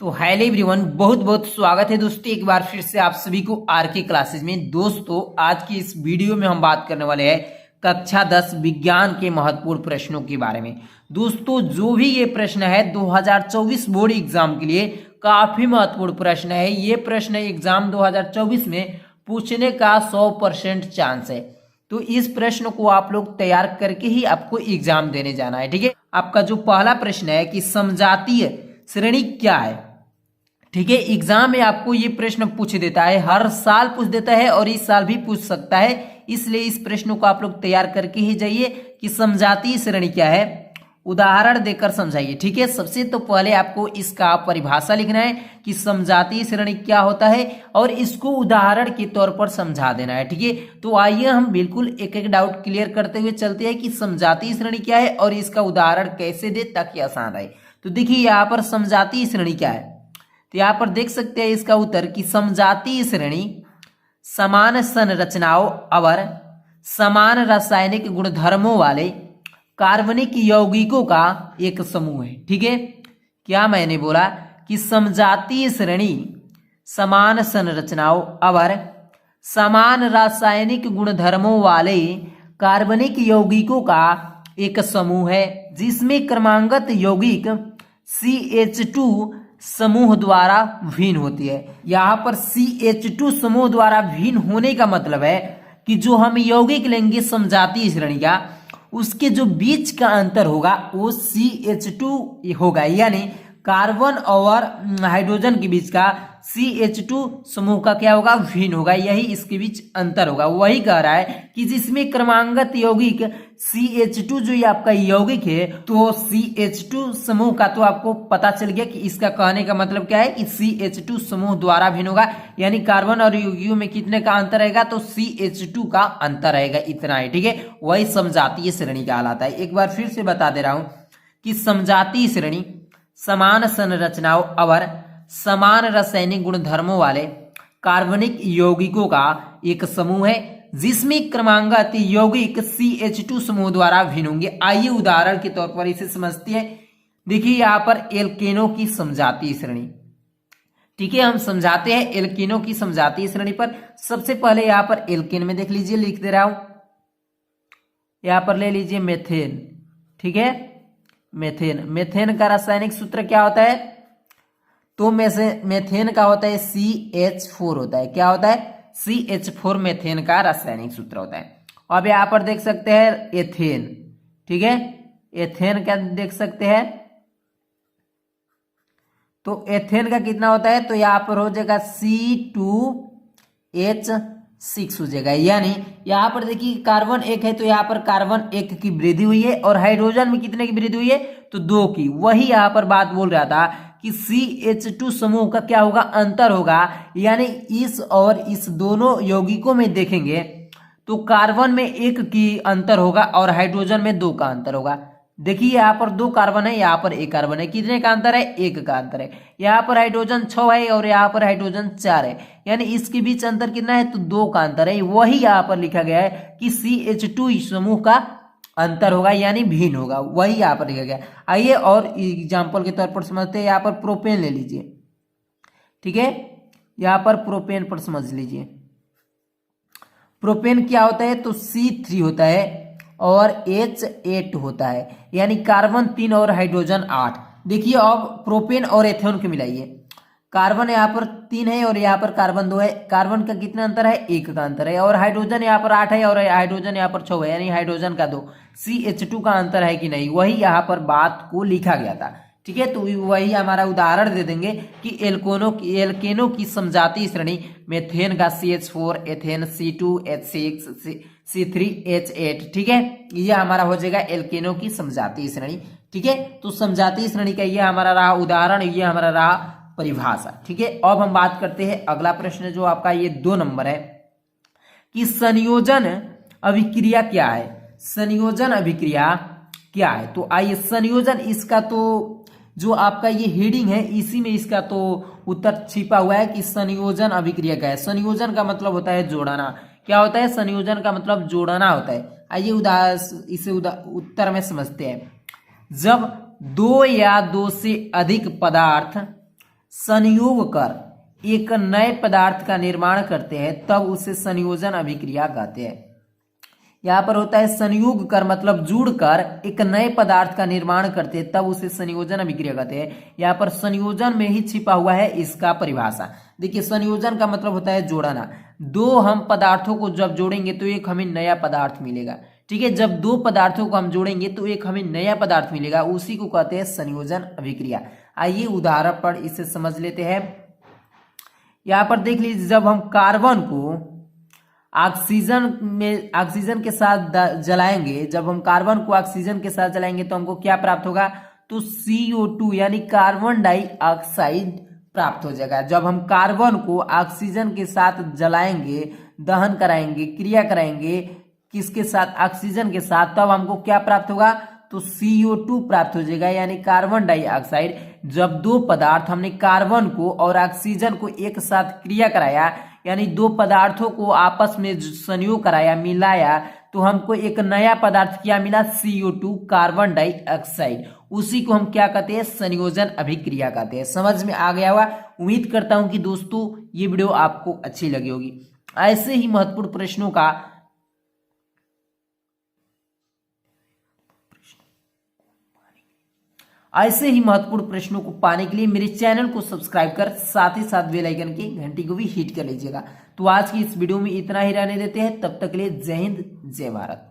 तो hello everyone, बहुत बहुत स्वागत है दोस्तों एक बार फिर से आप सभी को आर के क्लासेस में। दोस्तों आज की इस वीडियो में हम बात करने वाले हैं कक्षा 10 विज्ञान के महत्वपूर्ण प्रश्नों के बारे में। दोस्तों जो भी ये प्रश्न है 2024 बोर्ड एग्जाम के लिए काफी महत्वपूर्ण प्रश्न है। ये प्रश्न एग्जाम 2024 में पूछने का 100% चांस है। तो इस प्रश्न को आप लोग तैयार करके ही आपको एग्जाम देने जाना है। ठीक है, आपका जो पहला प्रश्न है कि समजातीय श्रेणी क्या है। ठीक है, एग्जाम में आपको ये प्रश्न पूछ देता है, हर साल पूछ देता है और इस साल भी पूछ सकता है। इसलिए इस प्रश्न को आप लोग तैयार करके ही जाइए कि समजातीय श्रेणी क्या है, उदाहरण देकर समझाइए। ठीक है, सबसे तो पहले आपको इसका परिभाषा लिखना है कि समजातीय श्रेणी क्या होता है और इसको उदाहरण के तौर पर समझा देना है। ठीक है, तो आइए हम बिल्कुल एक एक डाउट क्लियर करते हुए चलते हैं कि समजातीय श्रेणी क्या है और इसका उदाहरण कैसे दे ताकि आसान रहे। तो देखिए यहाँ पर समजातीय श्रेणी क्या है, तो यहाँ पर देख सकते हैं इसका उत्तर कि समजातीय श्रेणी समान संरचनाओं और समान रासायनिक गुणधर्मों वाले कार्बनिक यौगिकों का एक समूह है। ठीक है, क्या मैंने बोला कि समजातीय श्रेणी समान संरचनाओं और समान रासायनिक गुणधर्मों वाले कार्बनिक यौगिकों का एक समूह है जिसमें क्रमागत यौगिक CH2 समूह द्वारा भिन्न होती है। यहाँ पर CH2 समूह द्वारा भिन्न होने का मतलब है कि जो हम यौगिक लेंगे समजातीय श्रेणी का, उसके जो बीच का अंतर होगा वो CH2 होगा, यानी कार्बन और हाइड्रोजन के बीच का CH2 समूह का क्या होगा, भिन्न होगा, यही इसके बीच अंतर होगा। वही कह रहा है कि जिसमें क्रमागत यौगिक CH2 जो ये आपका यौगिक है, तो CH2 समूह का तो आपको पता चल गया कि इसका कहने का मतलब क्या है कि CH2 समूह द्वारा भिन्न होगा, यानी कार्बन और यौगिकों में कितने का अंतर रहेगा, तो CH2 का अंतर रहेगा, इतना है। ठीक है, वही समजातीय श्रेणी कहलाता है। एक बार फिर से बता दे रहा हूं कि समजातीय श्रेणी समान संरचनाओं और समान रासायनिक गुणधर्मों वाले कार्बनिक यौगिकों का एक समूह है जिसमें क्रमागत यौगिक CH2 समूह द्वारा भिन्न होंगे। आइए उदाहरण के तौर पर इसे समझते हैं। देखिए यहाँ पर एल्केनों की समजातीय श्रेणी। ठीक है, हम समझाते हैं एल्केनों की समजातीय श्रेणी पर। सबसे पहले यहाँ पर एल्केन में देख लीजिए, लिख दे रहा हूं, यहाँ पर ले लीजिए मेथेन। ठीक है, मेथेन का रासायनिक सूत्र क्या होता है, तो मेथेन का होता है CH4 होता है। क्या होता है, CH4 मेथेन का रासायनिक सूत्र होता है। अब यहाँ पर देख सकते हैं एथेन। ठीक है, एथेन का देख सकते हैं, तो एथेन का कितना होता है, तो यहाँ पर हो जाएगा C2H6 हो जाएगा, यानी यहाँ पर देखिए कार्बन 1 है तो यहाँ पर कार्बन 1 की वृद्धि हुई है और हाइड्रोजन में कितने की वृद्धि हुई है, तो 2 की। वही यहाँ पर बात बोल रहा था कि CH2 समूह का क्या होगा, अंतर होगा, यानी इस और इस दोनों यौगिकों में देखेंगे तो कार्बन में 1 की अंतर होगा और हाइड्रोजन में 2 का अंतर होगा। देखिए यहाँ पर 2 कार्बन है, यहाँ पर 1 कार्बन है, कितने का अंतर है, 1 का अंतर है। यहाँ पर हाइड्रोजन 6 है और यहाँ पर हाइड्रोजन 4 है, यानी इसके बीच अंतर कितना है, तो 2 का अंतर है। वही यहाँ पर लिखा गया है कि CH2 समूह का अंतर होगा, यानी भिन्न होगा, वही यहाँ पर लिखा गया। आइए और एग्जाम्पल के तौर पर समझते हैं। यहाँ पर प्रोपेन ले लीजिए। ठीक है, यहाँ पर प्रोपेन पर समझ लीजिए। प्रोपेन क्या होता है, तो C3 होता है और H8 होता है, यानी कार्बन 3 और हाइड्रोजन 8। देखिए अब प्रोपेन और एथेनॉल को मिलाइए। कार्बन यहाँ पर 3 है और यहाँ पर कार्बन 2 है, कार्बन का कितना अंतर है, 1 का अंतर है, और हाइड्रोजन यहाँ पर 8 है और हाइड्रोजन यहाँ पर 6 है, यानी हाइड्रोजन का 2। CH2 का अंतर है कि नहीं, वही यहाँ पर बात को लिखा गया था। ठीक है, तो वही हमारा उदाहरण दे देंगे कि एल्केनों की समजातीय श्रेणी मेथेन का CH4, एथेन C2H6, C3H8। ठीक है, ये हमारा हो जाएगा एल्केनों की समजातीय श्रेणी। ठीक है, तो समजातीय श्रेणी का ये हमारा रहा उदाहरण, ये हमारा रहा परिभाषा। ठीक है, अब हम बात करते हैं अगला प्रश्न जो आपका ये 2 नंबर है कि संयोजन अभिक्रिया क्या है। संयोजन अभिक्रिया क्या है, तो आइए संयोजन, इसका तो जो आपका ये हेडिंग है इसी में इसका तो उत्तर छिपा हुआ है कि संयोजन अभिक्रिया क्या है। संयोजन का मतलब होता है जोड़ना। क्या होता है, संयोजन का मतलब जोड़ना होता है। आइए इसे उत्तर में समझते हैं। जब 2 या 2 से अधिक पदार्थ संयोग कर एक नए पदार्थ का निर्माण करते हैं तब उसे संयोजन अभिक्रिया कहते हैं। यहाँ पर होता है संयोग कर मतलब जुड़कर एक नए पदार्थ का निर्माण करते हैं तब उसे संयोजन अभिक्रिया कहते हैं। यहाँ पर संयोजन में ही छिपा हुआ है इसका परिभाषा। देखिए संयोजन का मतलब होता है जोड़ना। दो हम पदार्थों को जब जोड़ेंगे तो एक हमें नया पदार्थ मिलेगा। ठीक है, जब दो पदार्थों को हम जोड़ेंगे तो एक हमें नया पदार्थ मिलेगा, उसी को कहते हैं संयोजन अभिक्रिया। आइए उदाहरण पर इसे समझ लेते हैं। यहाँ पर देख लीजिए, जब हम कार्बन को ऑक्सीजन के साथ जलाएंगे, जब हम कार्बन को ऑक्सीजन के साथ जलाएंगे तो हमको क्या प्राप्त होगा, तो CO2 यानी कार्बन डाइऑक्साइड प्राप्त हो जाएगा। जब हम कार्बन को ऑक्सीजन के साथ जलाएंगे, दहन कराएंगे, क्रिया कराएंगे, किसके साथ, ऑक्सीजन के साथ, तब हमको क्या प्राप्त होगा, तो CO2 प्राप्त हो जाएगा यानी कार्बन डाइऑक्साइड। जब दो पदार्थ, हमने कार्बन को और ऑक्सीजन को एक साथ क्रिया कराया यानी दो पदार्थों को आपस में संयोग कराया, मिलाया, तो हमको एक नया पदार्थ क्या मिला, CO2 कार्बन डाइऑक्साइड। उसी को हम क्या कहते हैं, संयोजन अभिक्रिया कहते हैं। समझ में आ गया हुआ। उम्मीद करता हूं कि दोस्तों ये वीडियो आपको अच्छी लगी होगी। ऐसे ही महत्वपूर्ण प्रश्नों को पाने के लिए मेरे चैनल को सब्सक्राइब कर साथ ही साथ बेल आइकन की घंटी को भी हिट कर लीजिएगा। तो आज की इस वीडियो में इतना ही रहने देते हैं। तब तक के लिए जय हिंद, जय भारत।